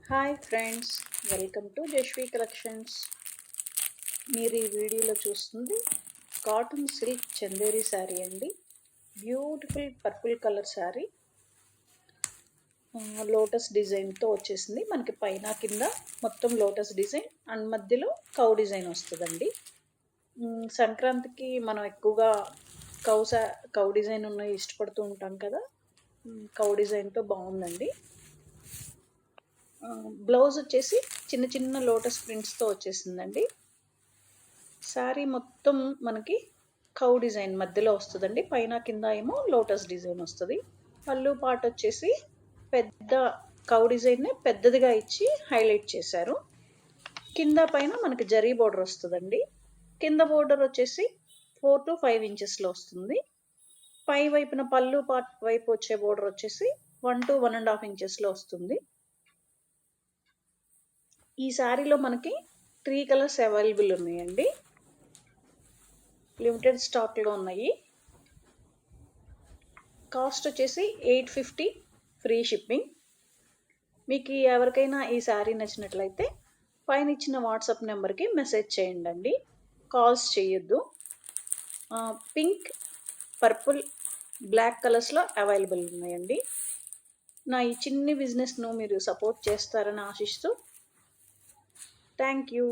Hi friends, welcome to Jashvi collections. మీరు ఈ వీడియోలో చూస్తుంది కాటన్ సిల్క్ చందేరి శారీ అండి. Beautiful purple colour sari, lotus డిజైన్తో వచ్చేసింది. మనకి పైన కింద మొత్తం లోటస్ డిజైన్ అండ్ మధ్యలో కౌ డిజైన్ వస్తుందండి. సంక్రాంతికి మనం ఎక్కువగా కౌ డిజైన్ ఉన్నవి ఇష్టపడుతూ ఉంటాం కదా. కౌ డిజైన్తో బాగుందండి. బ్లౌజ్ వచ్చేసి చిన్న చిన్న లోటస్ ప్రింట్స్తో వచ్చేసిందండి. శారీ మొత్తం మనకి కౌ డిజైన్ మధ్యలో వస్తుందండి. పైన కింద ఏమో లోటస్ డిజైన్ వస్తుంది. పళ్ళు పాట వచ్చేసి పెద్ద కౌ డిజైన్నే పెద్దదిగా ఇచ్చి హైలైట్ చేశారు. కింద పైన మనకి జరీ బోర్డర్ వస్తుందండి. కింద బోర్డర్ వచ్చేసి 4 to 5 ఇంచెస్లో వస్తుంది. పై వైపున పళ్ళు పార్ట్ వైపు వచ్చే బోర్డర్ వచ్చేసి 1 to 1.5 ఇంచెస్లో వస్తుంది. ఈ శారీలో మనకి 3 కలర్స్ అవైలబుల్ ఉన్నాయండి. లిమిటెడ్ స్టాక్లో ఉన్నాయి. కాస్ట్ వచ్చేసి 850 ఫ్రీ షిప్పింగ్. మీకు ఎవరికైనా ఈ శారీ నచ్చినట్లయితే పైన ఇచ్చిన వాట్సాప్ నెంబర్కి మెసేజ్ చేయండి. కాల్స్ చేయొద్దు. పింక్, పర్పుల్, బ్లాక్ కలర్స్లో అవైలబుల్ ఉన్నాయండి. నా ఈ చిన్ని బిజినెస్ను మీరు సపోర్ట్ చేస్తారని ఆశిస్తూ థ్యాంక్ యూ.